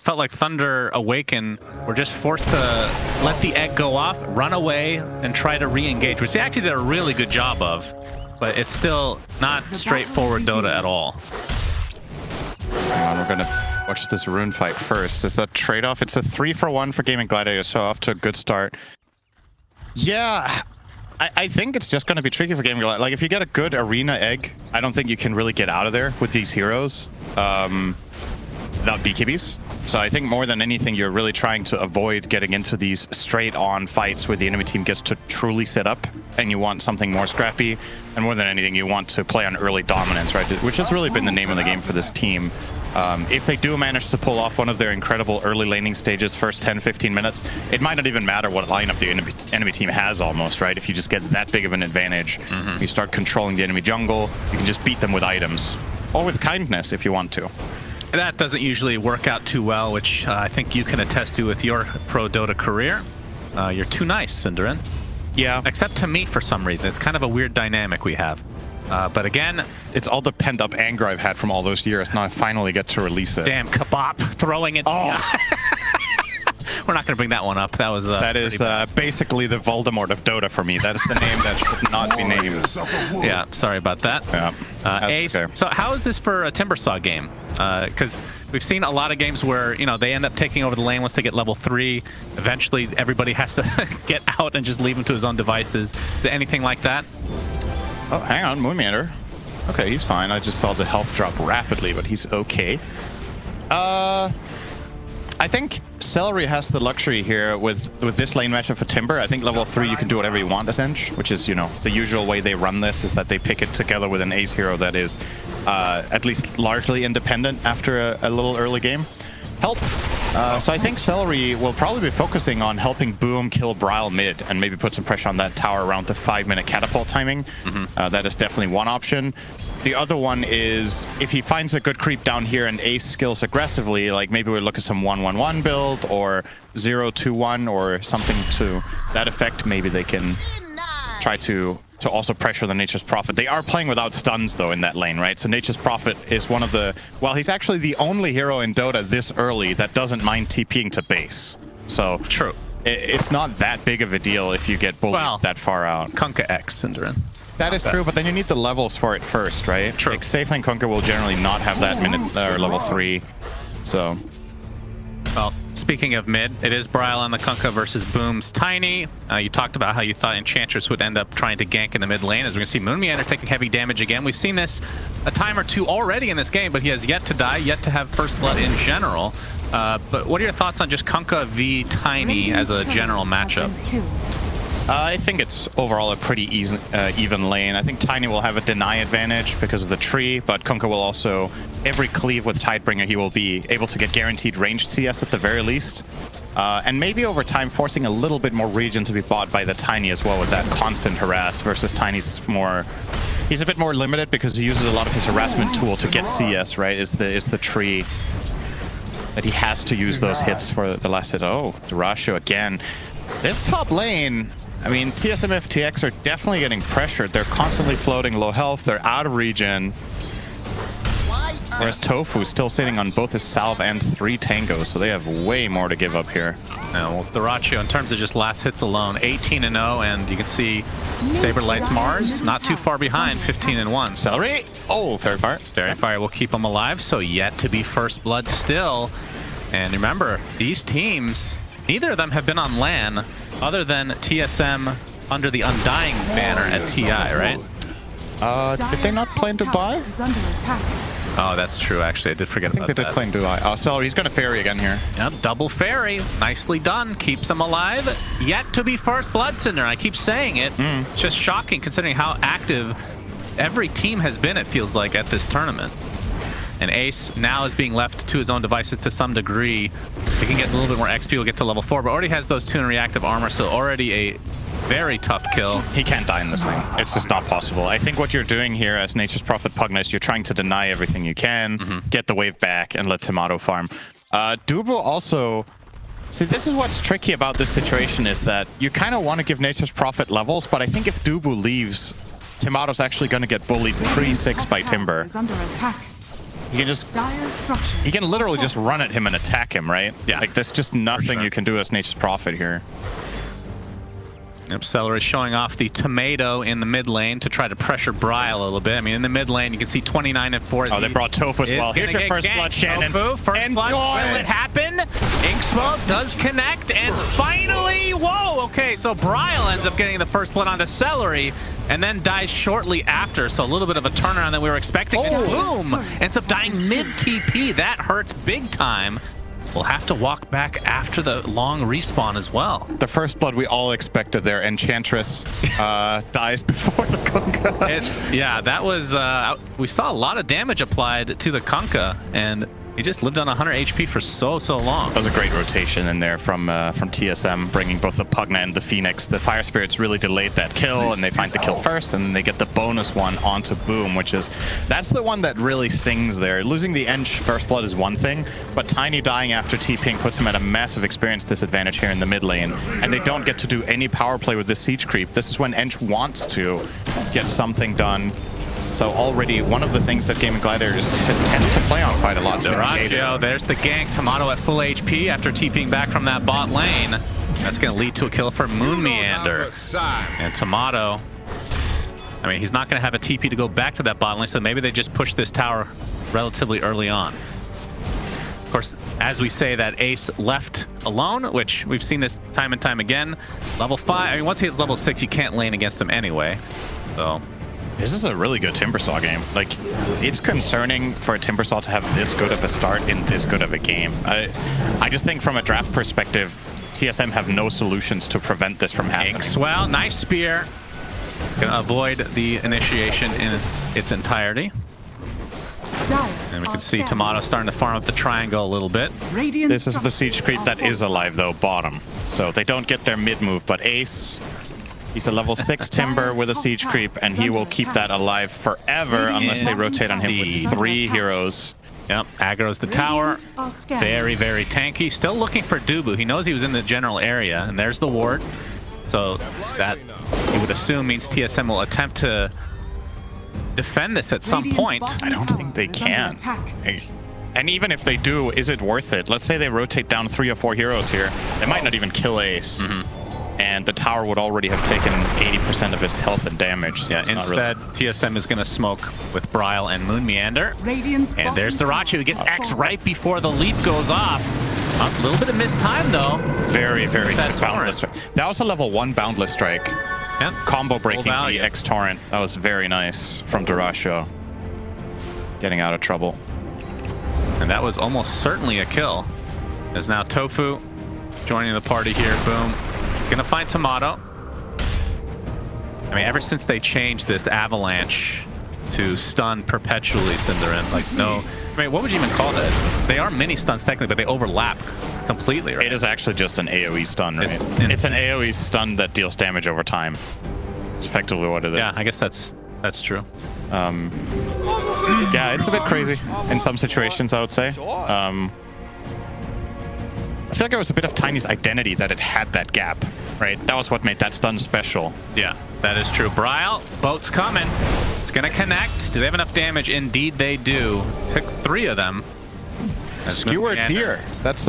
felt like Thunder Awaken were just forced to let the egg go off, run away, and try to re-engage, which they actually did a really good job of. But it's still not straightforward Dota at all. Hang on, we're gonna watch this rune fight first. Is that trade-off? It's a 3-for-1 for Gaming Gladiator, so off to a good start. Yeah, I think it's just gonna be tricky for Gaming Gladiator. Like, if you get a good arena egg, I don't think you can really get out of there with these heroes without BKBs. So I think more than anything, you're really trying to avoid getting into these straight-on fights where the enemy team gets to truly set up, and you want something more scrappy. And more than anything, you want to play on early dominance, right? Which has really been the name of the game for this team. If they do manage to pull off one of their incredible early laning stages, first 10-15 minutes, it might not even matter what lineup the enemy team has almost, right? If you just get that big of an advantage, you start controlling the enemy jungle, you can just beat them with items. Or with kindness if you want to. That doesn't usually work out too well, which I think you can attest to with your pro Dota career. You're too nice, Cinderin. Yeah. Except to me for some reason. It's kind of a weird dynamic we have. But again... It's all the pent-up anger I've had from all those years. Now I finally get to release it. Damn, Kabop throwing it. Oh. We're not going to bring that one up. That was that is basically the Voldemort of Dota for me. That is the name that should not be named. Yeah, sorry about that. Yeah, Ace, okay. So how is this for a Timbersaw game? Because we've seen a lot of games where, you know, they end up taking over the lane once they get level 3. Eventually, everybody has to get out and just leave him to his own devices. Is it anything like that? Oh, hang on, Moonmeander. Okay, he's fine. I just saw the health drop rapidly, but he's okay. I think Celery has the luxury here with this lane matchup for Timber. I think level 3 you can do whatever you want, essentially, which is, you know, the usual way they run this is that they pick it together with an ace hero that is at least largely independent after a little early game. Help. So I think Celery will probably be focusing on helping Boom kill Bryle mid and maybe put some pressure on that tower around the 5-minute catapult timing. That is definitely one option. The other one is if he finds a good creep down here and Ace skills aggressively, like maybe we look at some 1-1-1 build or 0-2-1 or something to that effect. Maybe they can try to also pressure the Nature's Prophet. They are playing without stuns though in that lane, right? So Nature's Prophet is one of the, well, he's actually the only hero in Dota this early that doesn't mind TPing to base. So true. It's not that big of a deal if you get bullied that far out. Kunkka X, Cinderin. That is true, but then you need the levels for it first, right? True. Like, safe lane Kunkka will generally not have that minute or level 3, so. Well, speaking of mid, it is Bryle on the Kunkka versus Boom's Tiny. You talked about how you thought Enchantress would end up trying to gank in the mid lane. As we're going to see Moonmeander taking heavy damage again. We've seen this a time or two already in this game, but he has yet to die, yet to have first blood in general. But what are your thoughts on just Kunkka v Tiny as a general matchup? I think it's overall a pretty even lane. I think Tiny will have a deny advantage because of the tree, but Kunkka will also, every cleave with Tidebringer, he will be able to get guaranteed ranged CS at the very least. And maybe over time forcing a little bit more region to be bought by the Tiny as well with that constant harass versus Tiny's more... He's a bit more limited because he uses a lot of his harassment tool to get CS, right? Is the tree that he has to use those hits for the last hit. Oh, Durasho again. This top lane... I mean, TSM FTX are definitely getting pressured. They're constantly floating low health. They're out of region. Whereas Tofu's still sitting on both his salve and 3 tangos, so they have way more to give up here. Now, well, Durasho, in terms of just last hits alone, 18-0, and you can see Saberlight's Mars not too far behind, 15-1. Celery! Oh, Fairy Fire. Fairy Fire will keep them alive, so yet to be first blood still. And remember, these teams, neither of them have been on LAN other than TSM under the Undying banner at TI, right? Did they not play in Dubai? Oh, that's true, actually. I did forget about that. I think they did play in Dubai. Oh, Celery, he's going to Fairy again here. Yep, double Fairy. Nicely done. Keeps him alive. Yet to be first blood, Cinder. I keep saying it. It's just shocking considering how active every team has been, it feels like, at this tournament. And Ace now is being left to his own devices to some degree. He can get a little bit more XP, will get to level 4, but already has those 2 in reactive armor, so already a very tough kill. He can't die in this lane. It's just not possible. I think what you're doing here as Nature's Prophet Pugnus, you're trying to deny everything you can, get the wave back, and let Timado farm. Dubu also... See, this is what's tricky about this situation is that you kind of want to give Nature's Prophet levels, but I think if Dubu leaves, Timado's actually going to get bullied 3-6 by Timber. he can literally just run at him and attack him, right? Yeah. Like there's just nothing you can do as Nature's Prophet here. Yep, Celery showing off the Timado in the mid lane to try to pressure Bryle a little bit. I mean, in the mid lane, you can see 29 and 4. Oh, they brought Tofu as well. Here's your first blood, Shannon. Tofu, first blood. Will it happen? Inkswell does connect, and finally, whoa! Okay, so Bryle ends up getting the first blood onto Celery, and then dies shortly after. So a little bit of a turnaround that we were expecting. And boom! Ends up dying mid-TP. That hurts big time. We'll have to walk back after the long respawn as well. The first blood we all expected there. Enchantress dies before the Kunkka. Yeah, that was... we saw a lot of damage applied to the Kunkka, and he just lived on 100 HP for so long. That was a great rotation in there from TSM, bringing both the Pugna and the Phoenix. The Fire Spirits really delayed that kill, and they find the kill first, and then they get the bonus one onto Boom, which is... That's the one that really stings there. Losing the Ench first blood is one thing, but Tiny dying after TPing puts him at a massive experience disadvantage here in the mid lane, and they don't get to do any power play with this Siege Creep. This is when Ench wants to get something done. So already one of the things that Gaming Gladiators tend to play on quite a lot. Duraggio, there's the gank. Timado at full HP after TPing back from that bot lane. That's going to lead to a kill for Moon Meander. And Timado, I mean, he's not going to have a TP to go back to that bot lane, so maybe they just push this tower relatively early on. Of course, as we say that Ace left alone, which we've seen this time and time again. Level 5, I mean, once he hits level 6, you can't lane against him anyway. So... This is a really good Timbersaw game. Like, it's concerning for a Timbersaw to have this good of a start in this good of a game. I just think from a draft perspective, TSM have no solutions to prevent this from happening. Well, nice spear. Gonna avoid the initiation in its entirety. And we can see Timado starting to farm up the triangle a little bit. This is the Siege Creep that is alive, though, bottom. So they don't get their mid move, but Ace... He's a level 6 Timber with a Siege Creep, and he will keep that alive forever unless they rotate on him with 3 heroes. Yep, aggro's the tower. Very, very tanky. Still looking for Dubu. He knows he was in the general area, and there's the ward. So that, you would assume, means TSM will attempt to defend this at some point. I don't think they can. And even if they do, is it worth it? Let's say they rotate down 3 or 4 heroes here. They might not even kill Ace. And the tower would already have taken 80% of its health and damage. So yeah, instead, TSM is going to smoke with Bryle and Moon Meander. And there's Duraggio who gets X right before the leap goes off. A little bit of missed time, though. Very, very good Boundless Strike. That was a level 1 Boundless Strike. Yep. Combo breaking the X Torrent. That was very nice from Duraggio. Getting out of trouble. And that was almost certainly a kill. As now Tofu joining the party here. Boom. Gonna find Timado. I mean, ever since they changed this avalanche to stun perpetually Cinderin, like no, I mean, what would you even call that? They are mini stuns technically, but they overlap completely, right? It is actually just an AoE stun, right? It's an AoE stun that deals damage over time. It's effectively what it is. Yeah, I guess that's true. Yeah, it's a bit crazy in some situations, I would say. I feel like it was a bit of Tiny's identity that it had that gap, right? That was what made that stun special. Yeah, that is true. Bryle, boat's coming. It's going to connect. Do they have enough damage? Indeed, they do. Took 3 of them. Skewered deer. That's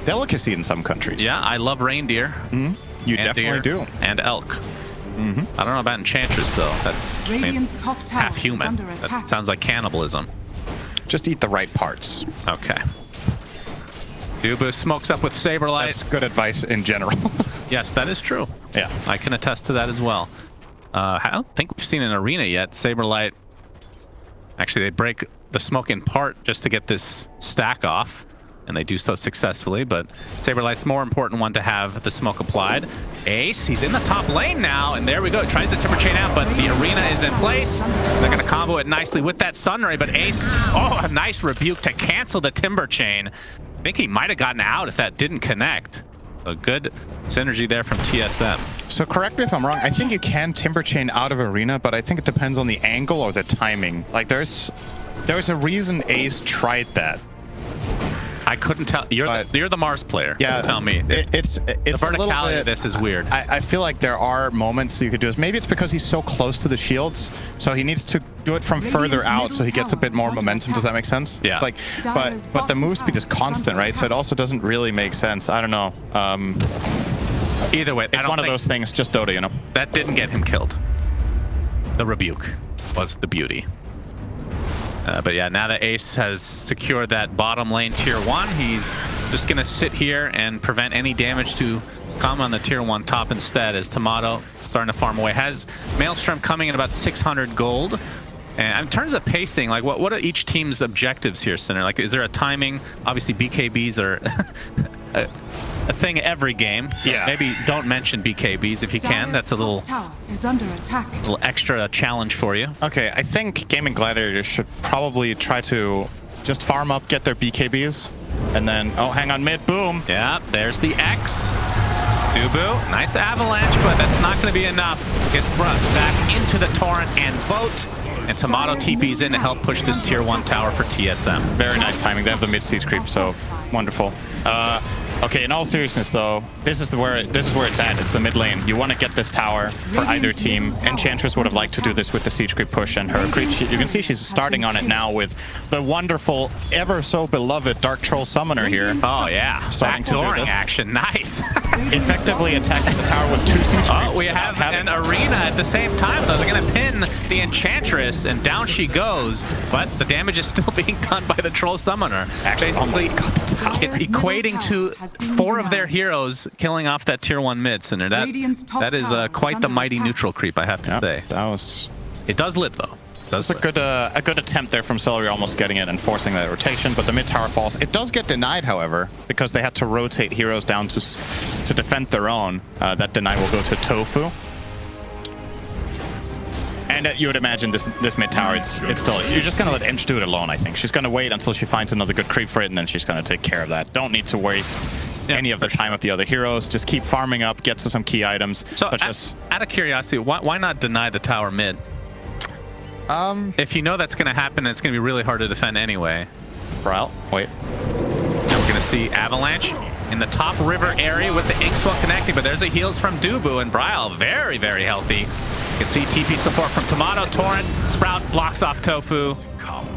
delicacy in some countries. Yeah, I love reindeer. You definitely do. And elk. I don't know about Enchantress, though. That's half human. That sounds like cannibalism. Just eat the right parts. Okay. Dubu smokes up with Saberlight. That's good advice in general. Yes, that is true. Yeah. I can attest to that as well. I don't think we've seen an arena yet. Saberlight, actually, they break the smoke in part just to get this stack off, and they do so successfully, but Saberlight's more important one to have the smoke applied. Ace, he's in the top lane now, and there we go. Tries the Timber Chain out, but the arena is in place. They're going to combo it nicely with that Sunray, but Ace, oh, a nice rebuke to cancel the Timber Chain. I think he might have gotten out if that didn't connect. A good synergy there from TSM. So correct me if I'm wrong. I think you can Timber Chain out of arena, but I think it depends on the angle or the timing. Like there's a reason Ace tried that. I couldn't tell. You're the Mars player. Yeah, tell me. It's The a little verticality bit, of this is weird. I feel like there are moments you could do this. Maybe it's because he's so close to the shields, so he needs to do it from further out, so he gets a bit more momentum. Does that make sense? Yeah. Like, but the move speed is constant, right? So it also doesn't really make sense. I don't know. Either way, It's one of those things. Just Dota, you know. That didn't get him killed. The rebuke was the beauty. But yeah, now that Ace has secured that bottom lane tier 1, he's just going to sit here and prevent any damage to come on the tier 1 top instead, as Timado starting to farm away. Has Maelstrom coming in about 600 gold. And in terms of pacing, like what are each team's objectives here, Sinner? Like, is there a timing? Obviously, BKBs are a thing every game. So yeah. Maybe don't mention BKBs if you can. That's a little extra challenge for you. Okay, I think Gaming Gladiators should probably try to just farm up, get their BKBs, and then, oh, hang on, mid, boom. Yeah, there's the X. Dubu, nice avalanche, but that's not going to be enough. Gets brought back into the torrent and boat. And Timado TP's in to help push this tier 1 tower for TSM. Very nice timing. They have the mid-siege creep, so wonderful. Okay, in all seriousness though, this is where it's at. It's the mid lane. You want to get this tower for either team. Enchantress would have liked to do this with the siege creep push and her creep. You can see she's starting on it now with the wonderful, ever so beloved Dark Troll Summoner here. Oh yeah, starting to do this. Action, nice. Effectively attacking the tower with 2 siege creeps. Oh, we have an arena at the same time though. They're gonna pin the Enchantress and down she goes, but the damage is still being done by the Troll Summoner. Actually, basically, got the tower. it's equating to 4 of their heroes killing off that tier 1 mid, Sinner. That is quite the mighty neutral creep, I have to say. That was... It does live though. That's a good attempt there from Celery, almost getting it and forcing that rotation, but the mid tower falls. It does get denied, however, because they had to rotate heroes down to defend their own. That deny will go to Tofu. And you would imagine this mid tower, it's still... You're just going to let Ench do it alone, I think. She's going to wait until she finds another good creep for it, and then she's going to take care of that. Don't need to waste any of the time of the other heroes. Just keep farming up, get to some key items. So, out of curiosity, why not deny the tower mid? If you know that's going to happen, it's going to be really hard to defend anyway. Brile, wait. Now we're going to see Avalanche in the top river area with the Inkswell connecting, but there's a heals from Dubu, and Brile very, very healthy. You can see TP support from Timado, Torrent, Sprout blocks off Tofu.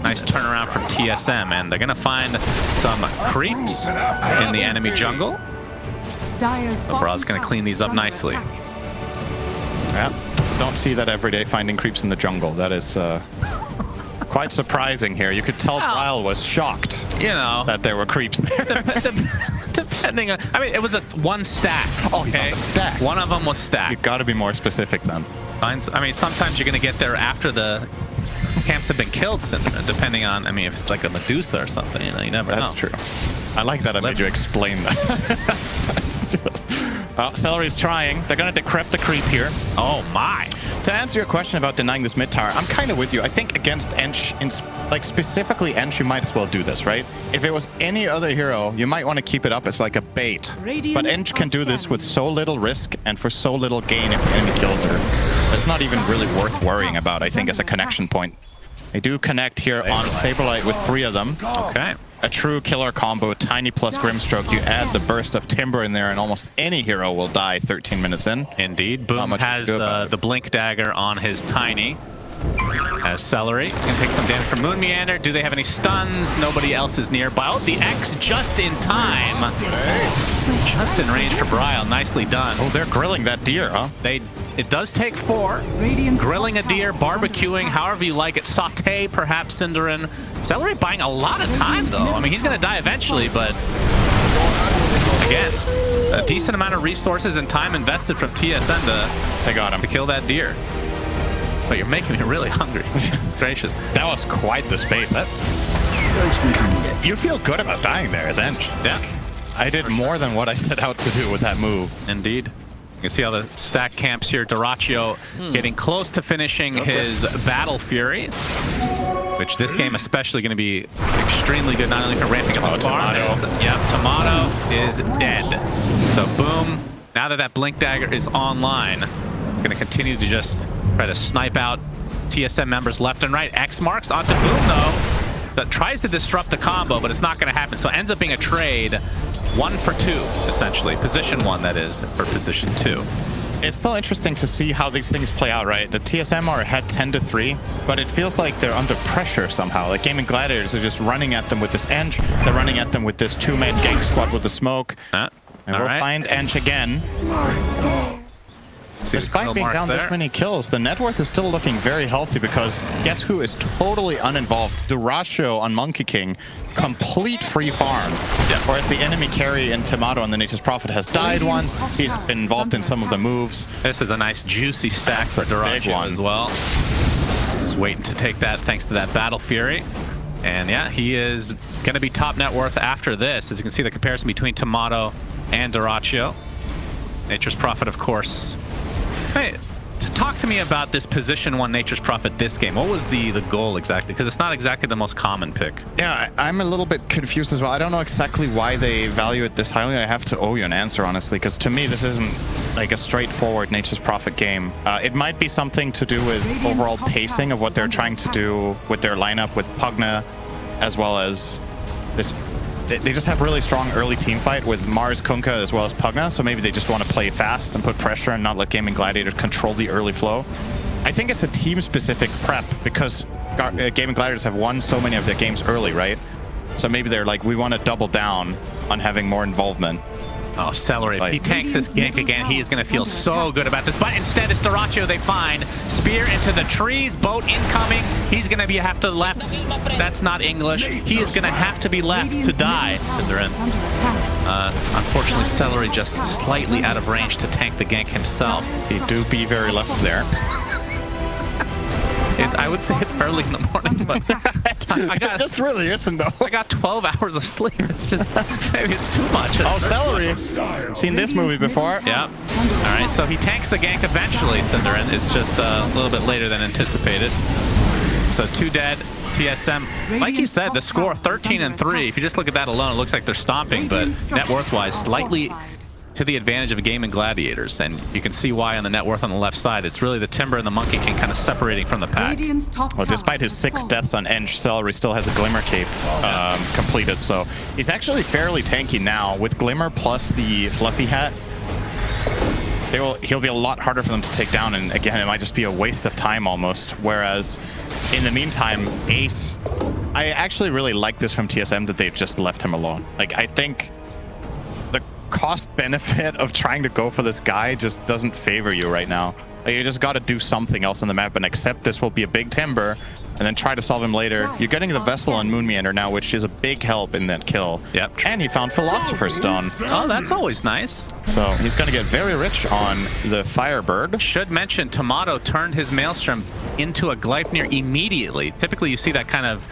Nice turnaround from TSM, and they're going to find some creeps in the enemy jungle. Bra's going to clean these up nicely. Yeah, don't see that every day, finding creeps in the jungle. That is quite surprising here. You could tell Brile was shocked, you know, that there were creeps there. Depending on, I mean, it was one stack. Okay, stack. One of them was stacked. You've got to be more specific then. I mean, sometimes you're going to get there after the camps have been killed, depending on, I mean, if it's like a Medusa or something, you know, you never know. That's true. I like that I made you explain that. Celery's trying. They're going to decrep the creep here. Oh my. To answer your question about denying this mid tower, I'm kind of with you. I think against Ench, like specifically Ench, you might as well do this, right? If it was any other hero, you might want to keep it up as like a bait. But Ench can do this with so little risk and for so little gain if the enemy kills her. That's not even really worth worrying about, I think, as a connection point. They do connect here on Saberlight with 3 of them. Okay. A true killer combo, Tiny plus Grimstroke. You add the burst of Timber in there and almost any hero will die 13 minutes in. Indeed. Boom has the Blink Dagger on his Tiny. As Celery can take some damage from Moon Meander. Do they have any stuns? Nobody else is nearby. Oh, the X just in time. Just in range for Brile. Nicely done. Oh, they're grilling that deer, huh? It does take 4. Grilling a deer, barbecuing, however you like it. Saute, perhaps, Cinderin. Celery buying a lot of time, though. I mean, he's going to die eventually, but again, a decent amount of resources and time invested from TSM they got him to kill that deer. But you're making me really hungry. It's gracious. That was quite the space. You feel good about dying there as Ench. Yeah. I did more than what I set out to do with that move. Indeed. You can see all the stack camps here. Dyrachyo getting close to finishing his Battle Fury, which this game especially going to be extremely good, not only for ramping up the farm. Yep, Timado is dead. So boom, now that Blink Dagger is online, it's going to continue to just try to snipe out TSM members left and right. X marks onto Boom, though. that tries to disrupt the combo, but it's not going to happen. So it ends up being a trade 1 for 2, essentially. Position 1, that is, for position 2. It's still interesting to see how these things play out, right? The TSM are ahead 10-3, but it feels like they're under pressure somehow. Like Gaming Gladiators are just running at them with this Ench. They're running at them with this 2-man gang squad with the smoke. And we'll find Ench again. Despite being down this many kills, the net worth is still looking very healthy because guess who is totally uninvolved? Duracio on Monkey King, complete free farm. Whereas the enemy carry in Timado on the Nature's Prophet has died once. He's been involved in some of the moves. This is a nice juicy stack for Duracio as well. Just waiting to take that thanks to that Battle Fury. And yeah, he is going to be top net worth after this. As you can see, the comparison between Timado and Duracio. Nature's Prophet, of course. Hey, talk to me about this position 1 Nature's Prophet this game. What was the goal exactly? Because it's not exactly the most common pick. Yeah, I'm a little bit confused as well. I don't know exactly why they value it this highly. I have to owe you an answer, honestly, because to me, this isn't like a straightforward Nature's Prophet game. It might be something to do with overall pacing of what they're trying to do with their lineup with Pugna, as well as this. They just have really strong early team fight with Mars, Kunkka, as well as Pugna, so maybe they just want to play fast and put pressure and not let Gaming Gladiators control the early flow. I think it's a team-specific prep because Gaming Gladiators have won so many of their games early, right? So maybe they're like, we want to double down on having more involvement. Oh, Celery. If he tanks this gank again, he is going to feel so good about this. But instead, it's Duracio they find. Spear into the trees. Boat incoming. He's going to have to left. That's not English. He is going to have to be left to die. Unfortunately, Celery just slightly out of range to tank the gank himself. He do be very left there. I would say it's early in the morning, but it just really isn't, though. I got 12 hours of sleep. It's just, maybe it's too much. Oh, Celery. Seen this movie before. Yeah. All right, so he tanks the gank eventually, Cinderin. It's just a little bit later than anticipated. So 2 dead. TSM, like you said, the score 13-3. If you just look at that alone, it looks like they're stomping, but net worth-wise, slightly to the advantage of Gaming Gladiators, and you can see why on the net worth on the left side. It's really the Timber and the Monkey King kind of separating from the pack. Well, despite his 6 deaths on Ench, Celery still has a Glimmer Cape completed, so he's actually fairly tanky now. With Glimmer plus the Fluffy Hat, he'll be a lot harder for them to take down, and again, it might just be a waste of time almost. Whereas, in the meantime, Ace, I actually really like this from TSM that they've just left him alone. Like, I think the cost benefit of trying to go for this guy just doesn't favor you right now. Like, you just got to do something else on the map and accept this will be a big Timber and then try to solve him later. You're getting the Vessel on Moon Meander now, which is a big help in that kill. Yep. And he found Philosopher's Stone. Oh, that's always nice. So he's going to get very rich on the Firebird. Should mention, Timado turned his Maelstrom into a Gleipnir immediately. Typically, you see that kind of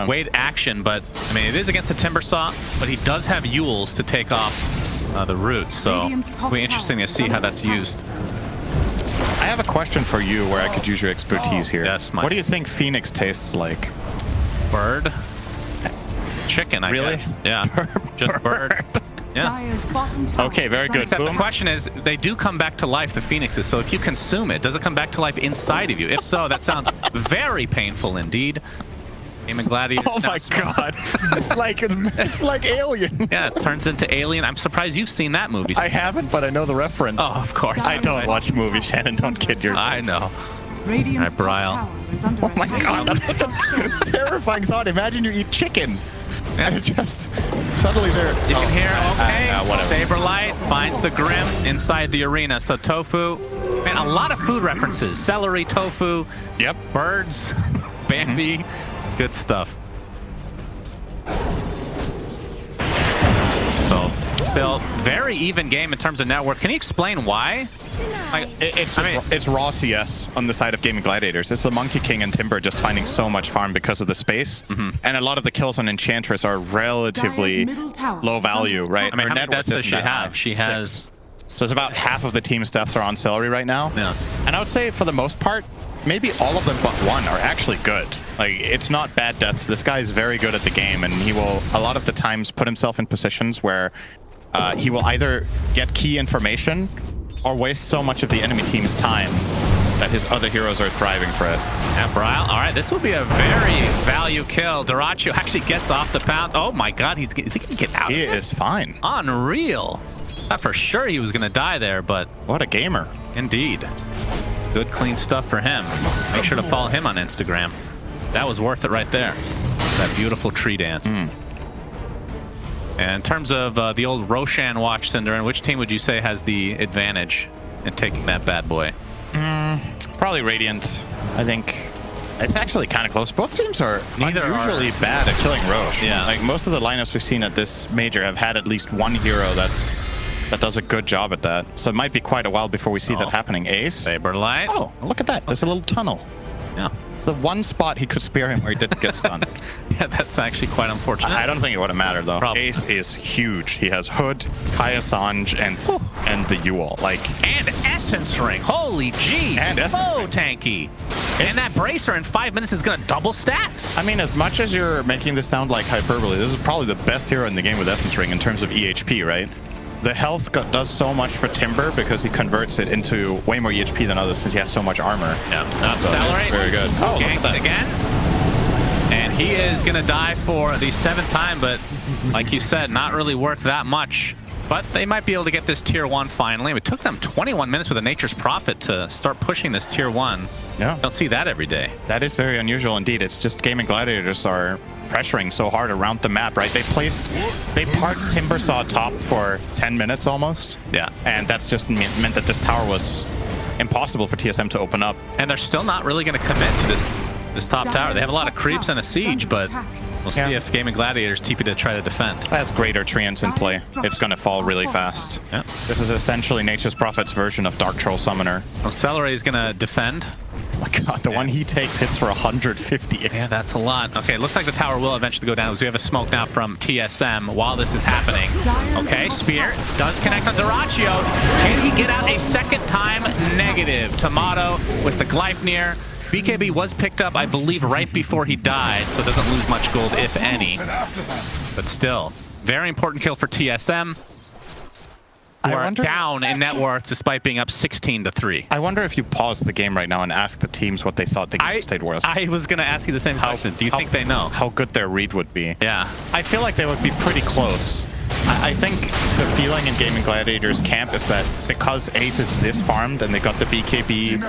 wait action, but I mean, it is against the Timbersaw, but he does have Yules to take off the roots, so it'll be interesting to see how that's used. I have a question for you where I could use your expertise here. Yes, what do you think Phoenix tastes like? Bird? Chicken, I guess. Yeah, just bird. Yeah. Okay, very good. Except the question is, they do come back to life, the Phoenixes, so if you consume it, does it come back to life inside of you? If so, that sounds very painful indeed. Gaming Gladiator. Oh my god. It's like Alien. Yeah, it turns into Alien. I'm surprised you've seen that movie. I haven't, but I know the reference. Oh, of course. I don't watch movies, Shannon. Don't kid yourself. I know. Alright, Brile. Oh my god, that's such a terrifying thought. Imagine you eat chicken. And it just suddenly there. You can hear, whatever. Saberlight finds the Grim inside the arena. So Tofu, man, a lot of food references. Celery, tofu, birds, Bambi, good stuff. So still very even game in terms of net worth. Can you explain why? It's raw CS on the side of Gaming Gladiators. It's the Monkey King and Timber just finding so much farm because of the space. And a lot of the kills on Enchantress are relatively low value, right? I mean, how many deaths does she have? She has... So it's about half of the team's deaths are on Celery right now. Yeah. And I would say for the most part, maybe all of them but one are actually good. Like, it's not bad deaths. This guy is very good at the game, and he will, a lot of the times, put himself in positions where he will either get key information or waste so much of the enemy team's time that his other heroes are thriving for it. And Brile, all right, this will be a very value kill. dota2 actually gets off the pound. Oh my god, is he going to get out of it? He is fine. Unreal. Thought for sure he was going to die there, but... What a gamer. Indeed. Good, clean stuff for him. Make sure to follow him on Instagram. That was worth it right there. That beautiful tree dance. And in terms of the old Roshan watch, Cinderin, which team would you say has the advantage in taking that bad boy? Probably Radiant. I think it's actually kind of close. Both teams are usually bad at killing Roche. Yeah. Like most of the lineups we've seen at this major have had at least one hero that does a good job at that. So it might be quite a while before we see that happening. Ace. Saberlight. Oh, look at that. There's a little tunnel. Yeah. It's the one spot he could spare him where he didn't get stunned. Yeah, that's actually quite unfortunate. I don't think it would have mattered though. Probably. Ace is huge. He has Hood, Kaya-Sange, and the Yule. And Essence Ring. Holy G. And Essence so Ring. tanky. And that Bracer in 5 minutes is going to double stats. I mean, as much as you're making this sound like hyperbole, this is probably the best hero in the game with Essence Ring in terms of EHP, right? The health does so much for Timber because he converts it into way more EHP than others since he has so much armor. Yeah. So Accelerate. very good. Oh, look at Ganks that. again. And he is going to die for the 7th time, but like you said, not really worth that much. But they might be able to get this tier 1 finally. It took them 21 minutes with a Nature's Prophet to start pushing this tier 1. Yeah. Don't see that every day. That is very unusual indeed. It's just Gaming Gladiators are pressuring so hard around the map, right? They parked Timbersaw top for 10 minutes almost. Yeah. And that's just meant that this tower was impossible for TSM to open up. And they're still not really going to commit to this top tower. They have a lot of creeps and a siege, but we'll see if Gaming Gladiators TP to try to defend. That's Greater Treants in play. It's going to fall really fast. Yeah. This is essentially Nature's Prophet's version of Dark Troll Summoner. Celery is going to defend. Oh my god, the one he takes hits for 150. Yeah, that's a lot. Okay, looks like the tower will eventually go down. We have a smoke now from TSM while this is happening. Okay, Spear does connect on dota2. Can he get out a second time? Negative. Timado with the Gleipnir. BKB was picked up, I believe, right before he died, so doesn't lose much gold, if any. But still, very important kill for TSM. Who are down in net worth despite being up 16-3. I wonder if you pause the game right now and ask the teams what they thought the game state was. I was going to ask you the same question. Do you think they know? How good their read would be. Yeah. I feel like they would be pretty close. I think the feeling in Gaming Gladiators camp is that because Ace is this farmed and they got the BKB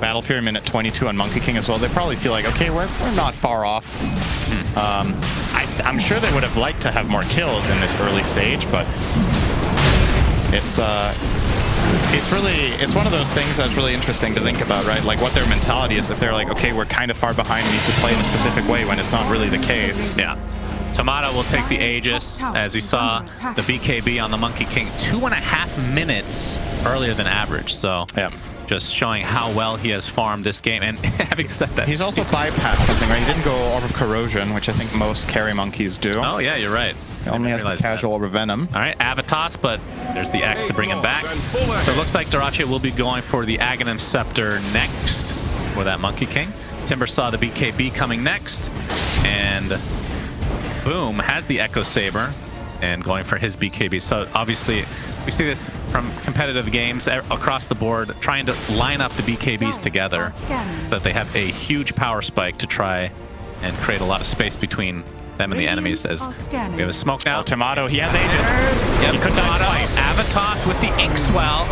Battle Fury minute 22 on Monkey King as well, they probably feel like, okay, we're not far off. I'm sure they would have liked to have more kills in this early stage, but it's one of those things that's really interesting to think about, right? Like what their mentality is if they're like, okay, we're kind of far behind, we need to play in a specific way when it's not really the case. Yeah. Timado will take the Aegis, as you saw the BKB on the Monkey King 2.5 minutes earlier than average. So yeah, just showing how well he has farmed this game. And having said that, he's also bypassed something, right? He didn't go Orb of Corrosion, which I think most carry monkeys do. Oh yeah, you're right. He only has the casual Orb of Venom. All right, Avatos, but there's the X to bring him back. So it looks like dota2 will be going for the Aghanim Scepter next for that Monkey King. Timber saw the BKB coming next, and Boom has the Echo Saber and going for his BKB. So obviously we see this from competitive games across the board, trying to line up the BKBs together so that they have a huge power spike to try and create a lot of space between them and the enemies. As we have a smoke now. Oh, Timado, he has Aegis. Yep, he could die twice. Avatos with the Ink Swell.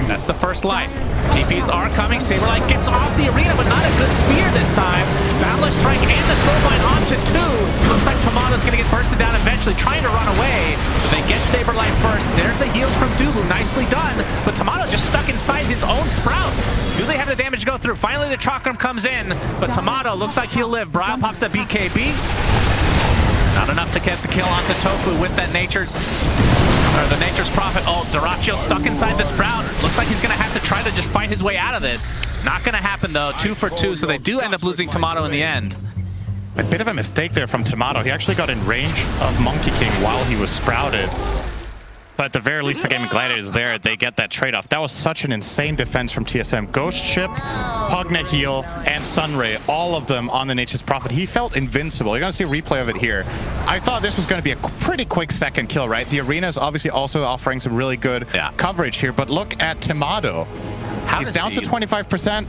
That's the first life. TPs are coming. Saberlight gets off the arena, but not a good spear this time. Boundless Strike and the Soulbind onto 2. Looks like Timado's going to get bursted down eventually, trying to run away. So they get Saberlight first. There's the heals from Dubu. Nicely done. But Timado just stuck inside his own Sprout. Do they have the damage go through? Finally, the Chakram comes in, but Timado looks like he'll live. Brile pops that BKB. Not enough to get the kill onto Tofu with that Nature's Prophet. Oh, dota2 stuck inside the Sprout. Looks like he's going to have to try to just fight his way out of this. Not going to happen, though. 2 for 2, so they do end up losing Timado in the end. A bit of a mistake there from Timado. He actually got in range of Monkey King while he was sprouted. But at the very least for Gaming Gladiators there, they get that trade-off. That was such an insane defense from TSM. Ghost Ship, Pugna Heal, and Sunray, all of them on the Nature's Prophet. He felt invincible. You're going to see a replay of it here. I thought this was going to be a pretty quick second kill, right? The arena is obviously also offering some really good coverage here, but look at Timado. He's down to 25%.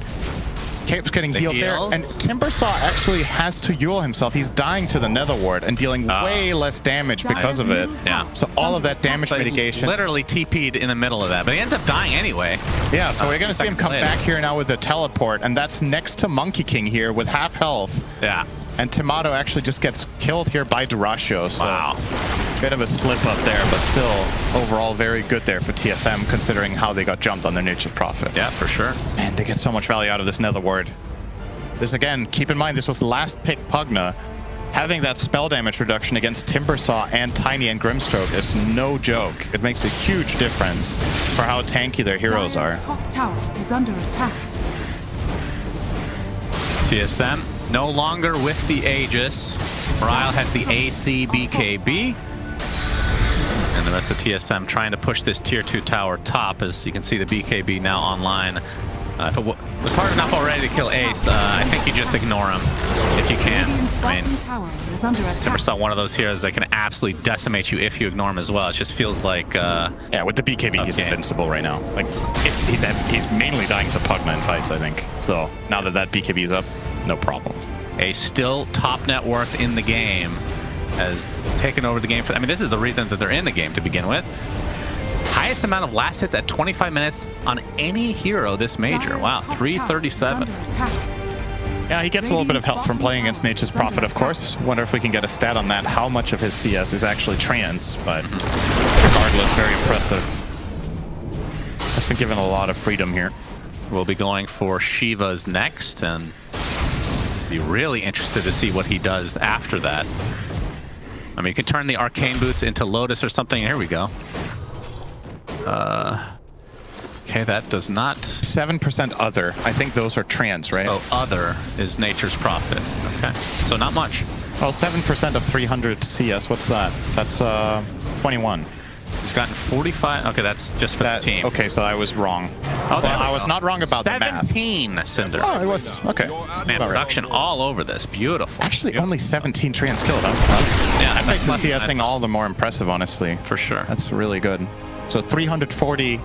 Cape's getting healed there, heals. and Timbersaw actually has to Yule himself. He's dying to the Nether Ward and dealing way less damage because of it. Yeah. So all of that damage So he mitigation. literally TP'd in the middle of that, but he ends up dying anyway. Yeah, so we're going to see him come later. back here now with the teleport, and that's next to Monkey King here with half health. Yeah. And Timado actually just gets killed here by Duraccio. So Wow. bit of a slip up there, but still overall very good there for TSM considering how they got jumped on their Nature's Prophet. Yeah, for sure. Man, they get so much value out of this Nether Ward. This again, keep in mind this was last pick Pugna. Having that spell damage reduction against Timbersaw and Tiny and Grimstroke is no joke. It makes a huge difference for how tanky their heroes are. Dire's top tower is under attack. TSM no longer with the Aegis. Ryle has the AC BKB. And the rest of TSM trying to push this tier 2 tower top. As you can see, the BKB now online. If it was hard enough already to kill Ace, I think you just ignore him if you can. Radiant's I mean, bottom tower is under attack. Timbersaw, one of those heroes that can absolutely decimate you if you ignore him as well. It just feels like... Yeah, with the BKB, he's Okay. invincible right now. Like, he's mainly dying to Pugna in fights, I think. So now that that BKB is up, no problem. a still top net worth in the game has taken over the game. I mean, this is the reason that they're in the game to begin with. Highest amount of last hits at 25 minutes on any hero this major. Dire's Wow, top tower 337. is under attack. Yeah, he gets a little bit of help from playing against Nature's Prophet, of course. Wonder if we can get a stat on that, how much of his CS is actually trans, but regardless, very impressive. Has been given a lot of freedom here. We'll be going for Shiva's next, and be really interested to see what he does after that. I mean, you can turn the Arcane Boots into Lotus or something. Here we go. Okay, that does not... 7% other. I think those are trans, right? Oh, other is Nature's Prophet. Okay, so not much. Well, 7% of 300 CS, what's that? That's 21. He's gotten 45. Okay, that's just for the team. Okay, so I was wrong. Oh, there Well, we I was go. not wrong about the math. 17, Cinder. Oh, it was. Okay. Man, About right. production all over this. Beautiful. Actually, only 17 trans killed. Huh? Yeah, That makes the that's less than I CSing all the more impressive, honestly. For sure. That's really good. So 340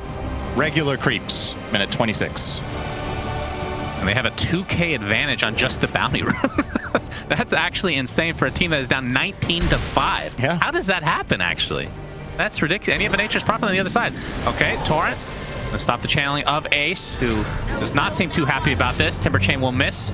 regular creeps, minute 26. And they have a 2K advantage on just the bounty room. That's actually insane for a team that is down 19-5. Yeah. How does that happen, actually? That's ridiculous. And you have a Nature's Prophet on the other side. Okay, Torrent. Let's stop the channeling of Ace, who does not seem too happy about this. Timber Chain will miss.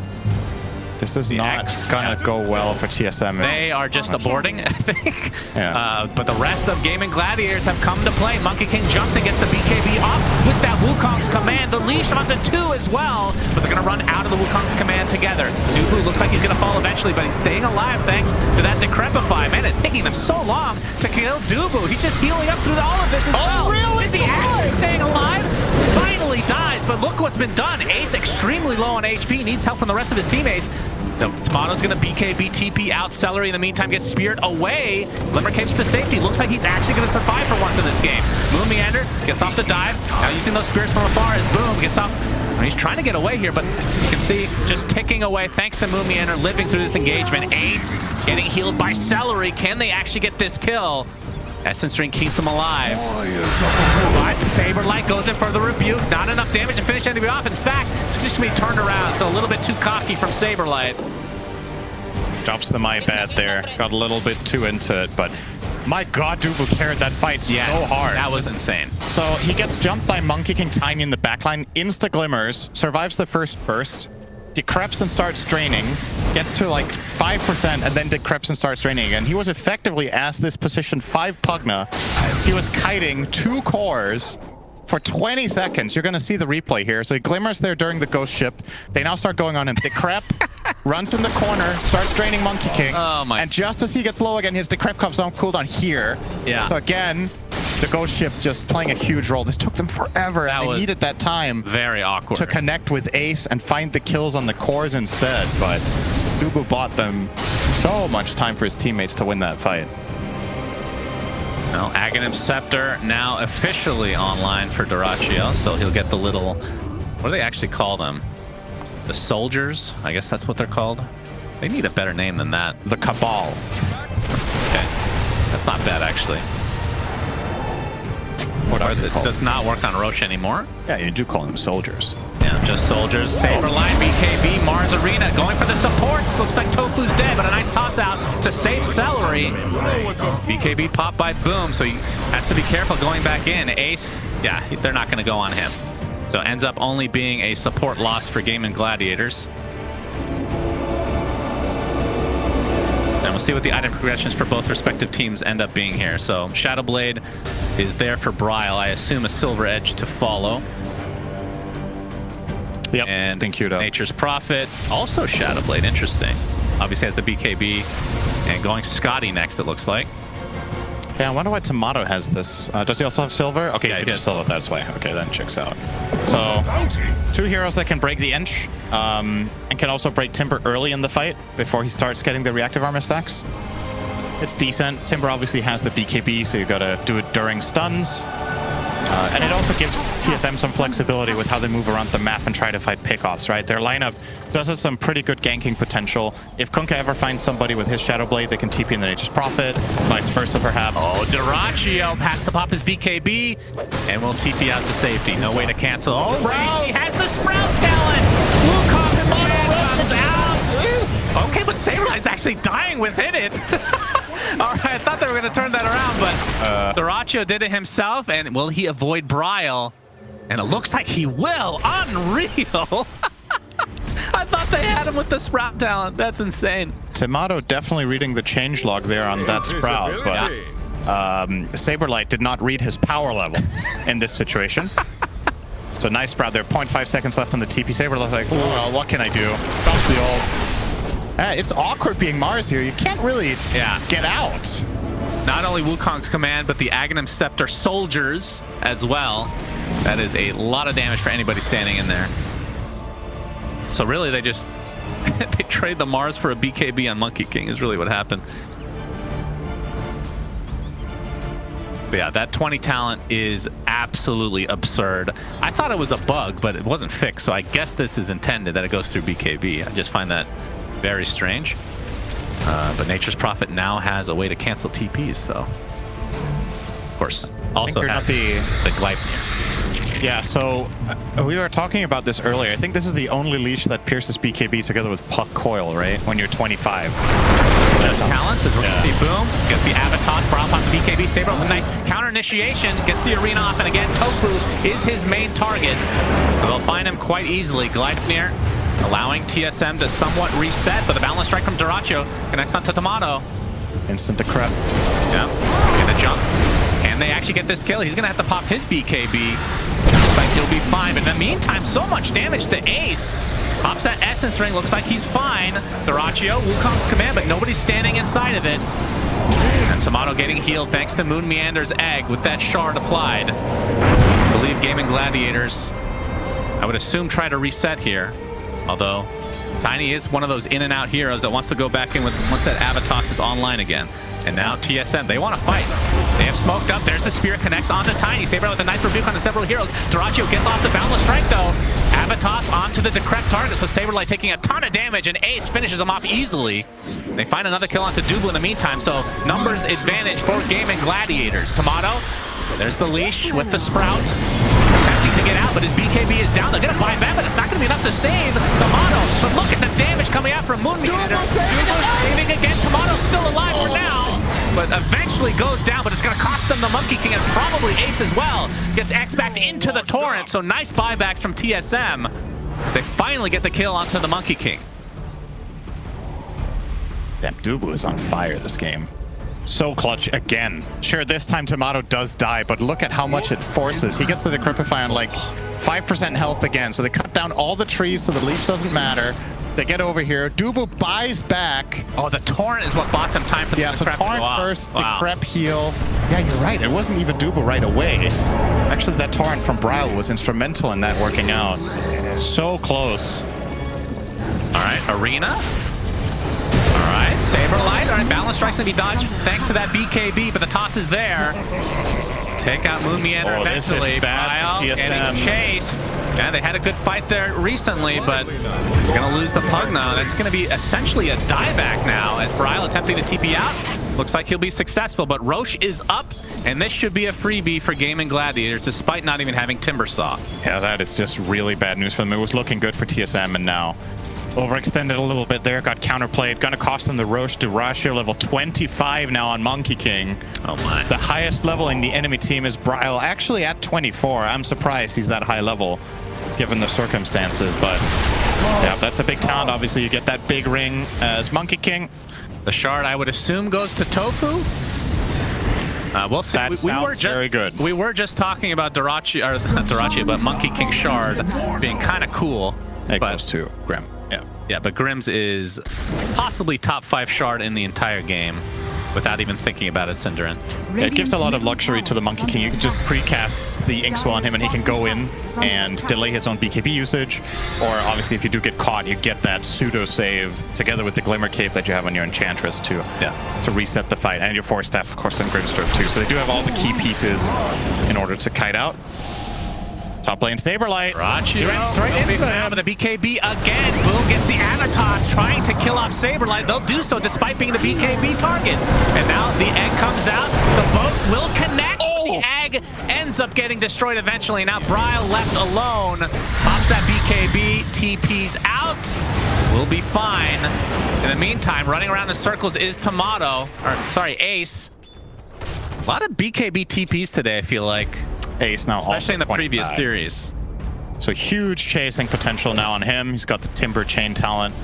This is not X. gonna go well for TSM. They are just aborting, I think. Yeah. But the rest of Gaming Gladiators have come to play. Monkey King jumps and gets the BKB off with that Wukong's command. The leash onto 2 as well, but they're going to run out of the Wukong's command together. Dubu looks like he's going to fall eventually, but he's staying alive thanks to that Decrepify. Man, it's taking them so long to kill Dubu. He's just healing up through all of this as well. Really? Is he actually staying alive? Finally dies, but look what's been done. Ace extremely low on HP, needs help from the rest of his teammates. The Timado's going to BKB TP out. Celery in the meantime gets speared away. Glimmer Cape's to safety. Looks like he's actually going to survive for once in this game. Moon Meander gets off the dive. Now using those spears from afar as Boom gets off. And he's trying to get away here, but you can see just ticking away thanks to Moon Meander living through this engagement. Ace getting healed by Celery. Can they actually get this kill? Essence Ring keeps them alive. But Saberlight goes in for the rebuke. Not enough damage to finish enemy off. In fact, it's just going to be turned around. So a little bit too cocky from Saberlight. Drops the my bad there. Got a little bit too into it, but my god, Dubu carried that fight so hard. That was insane. So he gets jumped by Monkey King Tiny in the backline, insta-glimmers, survives the first burst, decreps and starts draining, gets to like 5% and then decreps and starts draining again. He was effectively, as this position 5 Pugna, he was kiting 2 cores for 20 seconds. You're going to see the replay here. So he glimmers there during the ghost ship. They now start going on him. Decrep runs in the corner, starts draining Monkey King. Oh my. And just as he gets low again, his Decrep comes on cooldown here. Yeah. So again, the ghost ship just playing a huge role. This took them forever, and they needed that time Very awkward. to connect with Ace and find the kills on the cores instead. But Dubu bought them so much time for his teammates to win that fight. Well, Aghanim Scepter now officially online for Duraccio, so he'll get the little... What do they actually call them? The soldiers? I guess that's what they're called. They need a better name than that. The Cabal. Okay. That's not bad, actually. What are Or it does not work on Roche anymore. Yeah, you do call them soldiers. Yeah, just soldiers. Saberline, BKB, Mars Arena going for the supports. Looks like Tofu's dead, but a nice toss out to save Celery. BKB popped by Boom, so he has to be careful going back in. Ace, yeah, they're not going to go on him. So ends up only being a support loss for Gaming Gladiators. And we'll see what the item progressions for both respective teams end up being here. So Shadowblade is there for Bryle. I assume a Silver Edge to follow. Yep, and it's been queued up. Nature's Prophet, also Shadowblade, interesting. Obviously has the BKB, and going Scotty next, it looks like. Yeah, I wonder why Timado has this. Does he also have silver? Okay, yeah, he he can does. sell it that way. Okay, then checks out. So, 2 heroes that can break the inch, and can also break Timber early in the fight before he starts getting the reactive armor stacks. It's decent. Timber obviously has the BKB, so you gotta do it during stuns. And it also gives TSM some flexibility with how they move around the map and try to fight pickoffs, right? Their lineup does have some pretty good ganking potential. If Kunkka ever finds somebody with his Shadowblade, they can TP in the Nature's Prophet, vice versa perhaps. Oh, Dyrachyo has to pop his BKB, and will TP out to safety. No way to cancel. Oh, right, he has the Sprout talent! Wukong comes out! Okay, but Saberline's actually dying within it. All right, I thought they were going to turn that around, but Dyrachyo did it himself, and will he avoid Bryle? And it looks like he will. Unreal! I thought they had him with the Sprout talent. That's insane. Timado definitely reading the changelog there on that Sprout, but Saberlight did not read his power level in this situation. So nice Sprout there. 0.5 seconds left on the TP. Saberlight's like, well, what can I do? Bounce the ult. It's awkward being Mars here. You can't really get out. Not only Wukong's command, but the Aghanim Scepter soldiers as well. That is a lot of damage for anybody standing in there. So really, they just they trade the Mars for a BKB on Monkey King is really what happened. But yeah, that 20 talent is absolutely absurd. I thought it was a bug, but it wasn't fixed. So I guess this is intended that it goes through BKB. I just find that very strange. But Nature's Prophet now has a way to cancel TPs, so of course also has the Gleipnir. Yeah, so we were talking about this earlier. I think this is the only leash that pierces BKB together with Puck Coil, right? When you're 25. Just talents is the Boom, gets the Avatar, Brawl off the BKB, stable with a nice counter initiation, gets the arena off, and again Tofu is his main target. So they'll find him quite easily. Gleipnir allowing TSM to somewhat reset, but the balance strike from Dyrachyo connects onto Timado. Instant decrep. Yeah, gonna jump. Can they actually get this kill? He's gonna have to pop his BKB. Looks like he'll be fine, but in the meantime, so much damage to Ace. Pops that Essence Ring, looks like he's fine. Dyrachyo, Wukong's command, but nobody's standing inside of it. And Timado getting healed thanks to Moon Meander's egg with that shard applied. I believe Gaming Gladiators, I would assume, try to reset here. Although Tiny is one of those in and out heroes that wants to go back in with once that Avatar is online again. And now TSM, they want to fight. They have smoked up. There's the Spirit, connects onto Tiny. Saber with a nice rebuke on the several heroes. Dyrachyo gets off the Boundless Strike though. Avatar onto the correct target, so Saberlight taking a ton of damage, and Ace finishes him off easily. They find another kill onto Dubla in the meantime, so numbers advantage for Gaming Gladiators. Timado, there's the leash with the Sprout. Attempting to get out, but his BKB is down. They're going to buy back, but it's not going to be enough to save Timado. But look at the damage coming out from Moon Meander. Saving again. Timado's still alive for now, but eventually goes down, but it's going to cost them the Monkey King and probably Ace as well. Gets X back into the Torrent, so nice buybacks from TSM as they finally get the kill onto the Monkey King. Damn, Dubu is on fire this game. So clutch again. Sure, this time Timado does die, but look at how much it forces. He gets the Decrepify on like 5% health again, so they cut down all the trees so the leash doesn't matter. They get over here. Dubu buys back. Oh, the Torrent is what bought them time for the so Decrep. Torrent first, Decrep heal. Yeah, you're right. It wasn't even Dubu right away. Actually, that Torrent from Bryle was instrumental in that working out. So close. All right, Arena. All right, Saberlight. All right, Balance Strike's gonna be dodged thanks to that BKB, but the toss is there. Take out Moon Meander eventually. Bryle getting chased. Yeah, they had a good fight there recently, but they're gonna lose the Pugna. That's gonna be essentially a dieback now as Bryle attempting to TP out. Looks like he'll be successful, but Roche is up And this should be a freebie for Gaming Gladiators, despite not even having Timbersaw. Yeah, that is just really bad news for them. It was looking good for TSM, and now overextended a little bit there. Got counterplayed. Gonna cost them the Roche Duratio level 25 now on Monkey King. Oh my. The highest level in the enemy team is Bryle, actually at 24. I'm surprised he's that high level, given the circumstances, but yeah, that's a big talent. Obviously, you get that big ring as Monkey King. The shard, I would assume, goes to Tofu. We'll see. That sounds very good. We were just talking about Durachi, or not Durachi, but Monkey King Shard being kind of cool. It goes to Grim. Yeah. Yeah, but Grim's is possibly top 5 shard in the entire game without even thinking about it, Cinderin. Yeah, it gives a lot of luxury to the Monkey King. You can just precast the Inkswell on him and he can go in and delay his own BKB usage. Or obviously if you do get caught, you get that pseudo save together with the Glimmer Cape that you have on your Enchantress to reset the fight. And your Force Staff, of course, on Grimstroke too. So they do have all the key pieces in order to kite out. Top lane Saberlight. Rachi right into him. with the BKB again. Boom gets the Anatos trying to kill off Saberlight. They'll do so despite being the BKB target. And now the egg comes out. The boat will connect. The egg ends up getting destroyed eventually. Now Bryle left alone. Pops that BKB. TP's out. We'll be fine. In the meantime, running around in circles is Timado. Or sorry, Ace. A lot of BKB TPs today, I feel like. Ace now, especially in the 25. previous series. So huge chasing potential now on him. He's got the Timber Chain talent.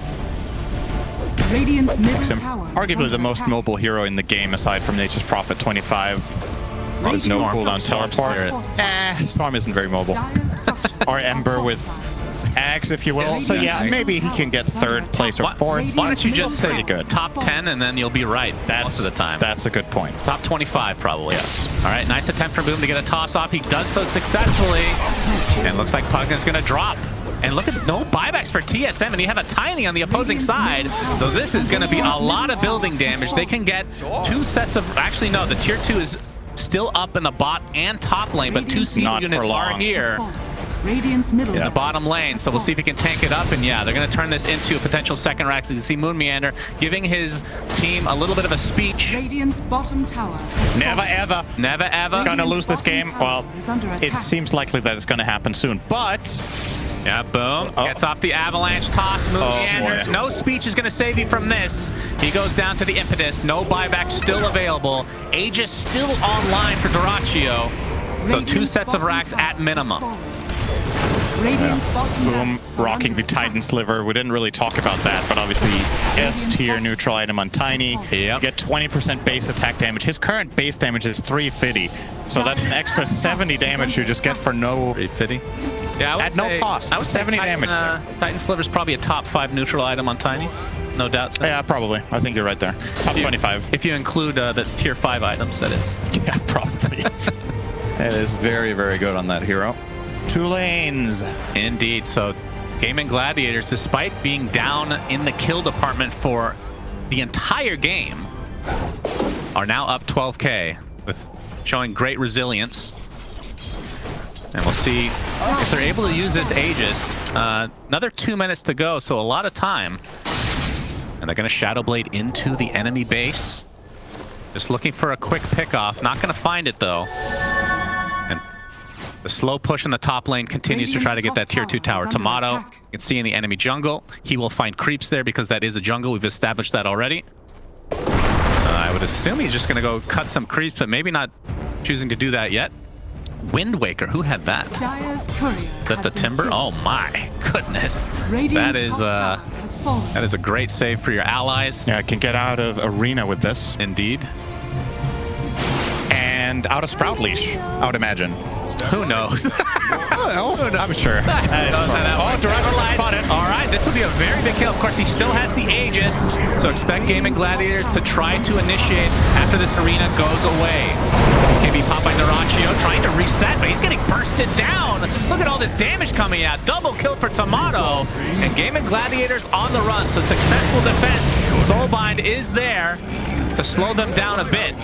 Radiant's middle Makes him tower is arguably under the most attack. mobile hero in the game, aside from Nature's Prophet 25. There's no cooldown teleport. Storm isn't very mobile. Dire's structures Or Ember with Axe, if you will. So yeah, maybe he can get 3rd place or 4th. Why don't you just say Pretty good. top 10 and then you'll be right most of the time. That's a good point. Top 25 probably. Yes. All right, nice attempt from Boom to get a toss off. He does so successfully. And looks like Pugna's going to drop. And look at no buybacks for TSM, and you have a Tiny on the opposing side. So this is going to be a lot of building damage. They can get 2 sets of... Actually, no, the tier 2 is still up in the bot and top lane, but 2 seed units are here. Radiant's middle In the bottom lane, so we'll see if he can tank it up. And yeah, they're going to turn this into a potential second rack. So you can see Moon Meander giving his team a little bit of a speech. Radiant's bottom tower. Never ever. Never ever. Gonna lose this game. Well, is under it attack. seems likely that it's going to happen soon, but... Yeah, boom. Gets off the avalanche toss. Moon Meander. Boy. No speech is going to save you from this. He goes down to the impetus. No buyback still available. Aegis still online for Duraccio. So 2 sets of racks at minimum. Boom, rocking the Titan Sliver. We didn't really talk about that, but obviously S-tier neutral item on Tiny. Yep. You get 20% base attack damage. His current base damage is 350, so that's an extra 70 damage you just get for no... 350? Yeah, I would at say, no cost. I would 70 say Titan, damage. Titan Sliver's probably a top 5 neutral item on Tiny. No doubt. Yeah, probably. I think you're right there. Top 25. If you include the tier 5 items, that is. Yeah, probably. It is very, very good on that hero. 2 lanes. Indeed. So Gaming Gladiators, despite being down in the kill department for the entire game, are now up 12k with showing great resilience. And we'll see if they're able to use this Aegis. Another 2 minutes to go, so a lot of time. And they're going to Shadow Blade into the enemy base. Just looking for a quick pickoff. Not going to find it, though. And the slow push in the top lane continues to try to get that tier 2 tower. Timado, you can see in the enemy jungle. He will find creeps there because that is a jungle. We've established that already. I would assume he's just going to go cut some creeps, but maybe not choosing to do that yet. Wind Waker, who had that? Dire's courier Is that the Timber? Oh my goodness. Radiant's That is a great save for your allies. Yeah, I can get out of Arena with this. Indeed. And out of Sprout Leash, I would imagine. Who knows? I'm sure. All right, this will be a very big kill. Of course, he still has the Aegis, so expect Gaming Gladiators to try to initiate after this arena goes away. Can be popped by Duraccio, trying to reset, but he's getting bursted down. Look at all this damage coming out. Double kill for Timado, and Gaming Gladiators on the run. So successful defense. Soulbind is there to slow them down a bit.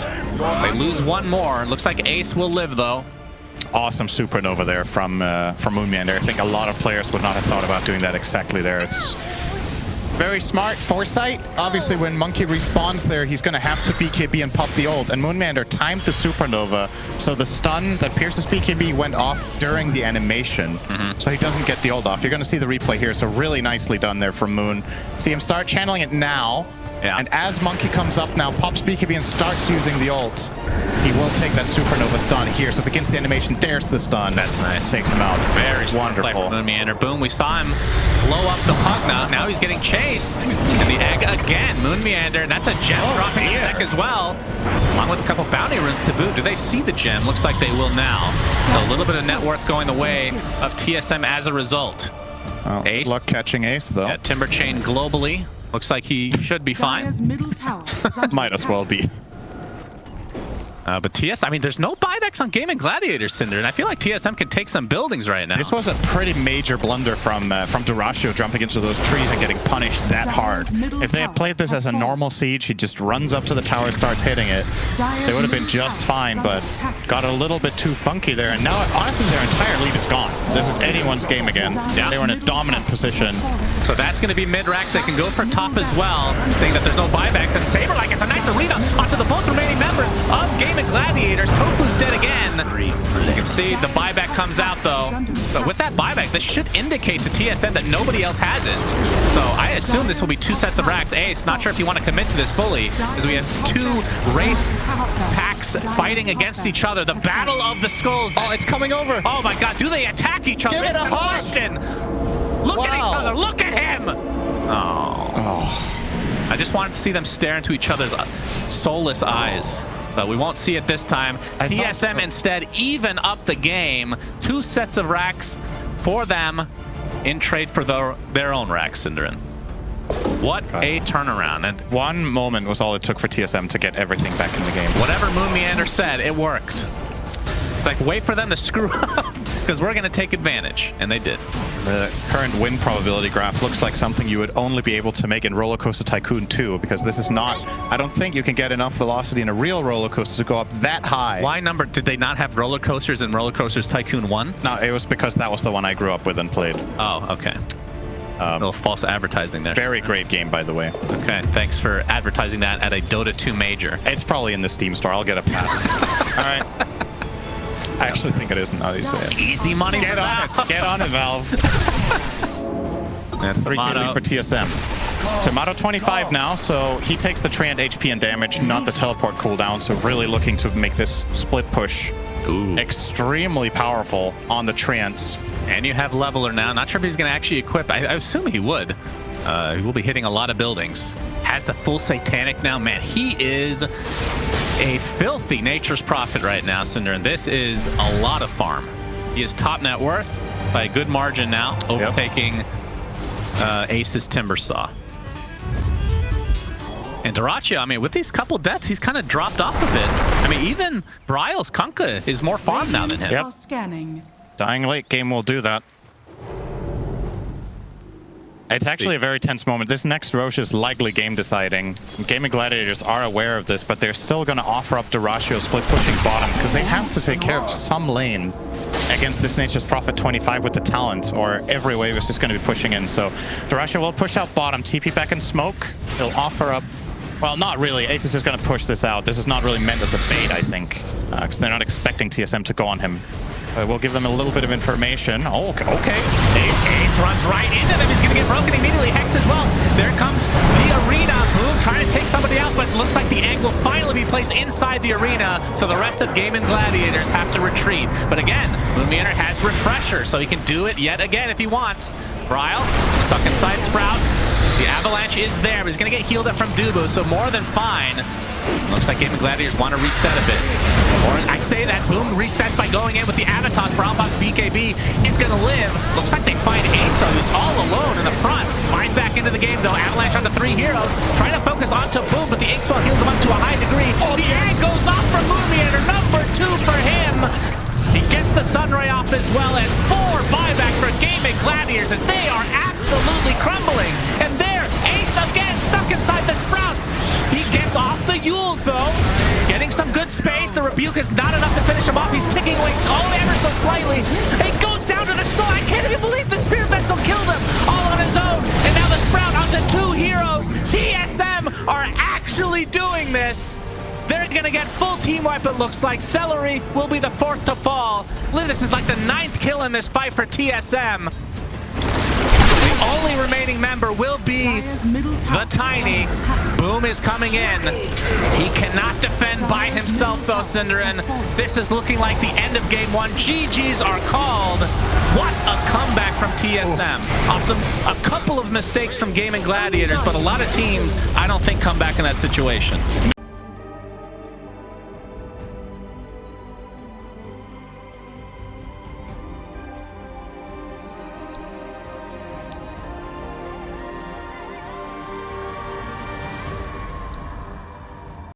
They lose one more. Looks like Ace will live, though. Awesome supernova there from Moon Meander. I think a lot of players would not have thought about doing that exactly there. It's Very smart foresight. Obviously, when Monkey respawns there, he's going to have to BKB and pop the ult. And Moonmander timed the supernova, so the stun that pierces BKB went off during the animation. So he doesn't get the ult off. You're going to see the replay here, so really nicely done there from Moon. See him start channeling it now. Yeah. And as Monkey comes up now, pops BKB and starts using the ult, he will take that supernova stun here. So begins the animation, dares the stun. That's nice. Takes him out. Very wonderful. Moonmeander. Boom, we saw him blow up the Pugna. Now he's getting chased. And the egg again. Moonmeander. That's a gem dropping in deck as well. Along with a couple bounty runes to boot. Do they see the gem? Looks like they will now. So a little bit of net worth going the way of TSM as a result. Oh, Ace. Luck catching Ace, though. Yeah, Timber Chain globally. Looks like he should be fine. Dire's middle tower is under Might as well be. But TSM, I mean, there's no buybacks on Gaming Gladiator, Cinder, and I feel like TSM can take some buildings right now. This was a pretty major blunder from Durasio jumping into those trees and getting punished that hard. If they had played this as a normal siege, he just runs up to the tower, starts hitting it. They would have been just fine, but got a little bit too funky there. And now, honestly, their entire lead is gone. This is anyone's game again. Yeah. They were in a dominant position. So that's going to be mid-racks. They can go for top as well, saying that there's no buybacks. And Saber, like, it's a nice arena onto the both remaining members of Gaming Gladiators. Tofu's dead again. You can see the buyback comes out, though. So with that buyback, this should indicate to TSM that nobody else has it. So I assume this will be 2 sets of racks. Ace, not sure if you want to commit to this fully, because we have 2 Wraith packs fighting against each other. The Battle of the Skulls. Oh, it's coming over. Oh my god, do they attack each other? Give it a hug. Question. Look at each other. Look at him. Oh. I just wanted to see them stare into each other's soulless eyes. But we won't see it this time. TSM instead even up the game. 2 sets of racks for them in trade for their own racks, Cinderin. What a turnaround. And one moment was all it took for TSM to get everything back in the game. whatever Moonmeander said, it worked. It's like, wait for them to screw up, because we're going to take advantage. And they did. The current win probability graph looks like something you would only be able to make in Roller Coaster Tycoon 2, because this is not... I don't think you can get enough velocity in a real roller coaster to go up that high. Why number? Did they not have roller coasters in Roller Coasters Tycoon 1? No, it was because that was the one I grew up with and played. Oh, okay. A little false advertising there. Very great game, by the way. Okay, thanks for advertising that at a Dota 2 major. It's probably in the Steam store. I'll get a pass. All right. I actually think it is now you say it. Easy money. Get on it. Get on it, Valve. That's 3 killing for TSM. Timado 25 now, so he takes the Treant HP and damage, not the teleport cooldown, so really looking to make this split push extremely powerful on the Treants. And you have Leveler now. Not sure if he's going to actually equip. I assume he would. He will be hitting a lot of buildings. Has the full Satanic now. Man, he is a filthy Nature's Prophet right now, Cinder. And this is a lot of farm. He is top net worth by a good margin now, overtaking Ace's Timber Saw. And Duraccio, I mean, with these couple deaths, he's kind of dropped off a bit. I mean, even Bryle's Kunkka is more farm now than him. Scanning. Dying late game will do that. It's actually a very tense moment. This next Roche is likely game deciding. Gaming Gladiators are aware of this, but they're still going to offer up Duraccio split pushing bottom because they have to take care of some lane against this Nature's Prophet 25 with the talent, or every wave is just going to be pushing in. So Duraccio will push out bottom, TP back in smoke. He'll offer up... Well, not really. Ace is just going to push this out. This is not really meant as a bait, I think, because they're not expecting TSM to go on him. We'll give them a little bit of information. Oh, okay. Ace runs right into them. He's going to get broken immediately. Hex as well. There comes the arena. Boom, trying to take somebody out, but it looks like the egg will finally be placed inside the arena, so the rest of Gaming Gladiators have to retreat. But again, Moonmeander has Refresher, so he can do it yet again if he wants. Bryle, stuck inside Sprout. The Avalanche is there, but he's going to get healed up from Dubu, so more than fine. Looks like Gaming Gladiators want to reset a bit. Or I say that, boom, reset by going in with the Avatos. Brownbox BKB is going to live. Looks like they find Asa, who's all alone in the front. Finds back into the game, though. Avalanche onto 3 heroes. Trying to focus onto Boom, but the Inkswell heals him up to a high degree. Oh, the egg goes off for Moonmeander. Number 2 for him. He gets the Sunray off as well, and 4 buyback for Gaming Gladiators, and they are absolutely crumbling. And there, Ace again, stuck inside the Sprout. He gets off the Yules, though. Getting some good space. The Rebuke is not enough to finish him off. He's ticking away ever so slightly. It goes down to the Skull. I can't even believe the Spear Vessel killed him all on his own. And now the Sprout onto 2 are actually doing this. They're going to get full team wipe, it looks like. Celery will be the 4th to fall. This is like the 9th kill in this fight for TSM. The only remaining member will be the Tiny. Boom is coming in. He cannot defend by himself, though, Cinderin. This is looking like the end of game 1. GGs are called. What a comeback from TSM. Awesome. A couple of mistakes from Gaming Gladiators, but a lot of teams, I don't think, come back in that situation.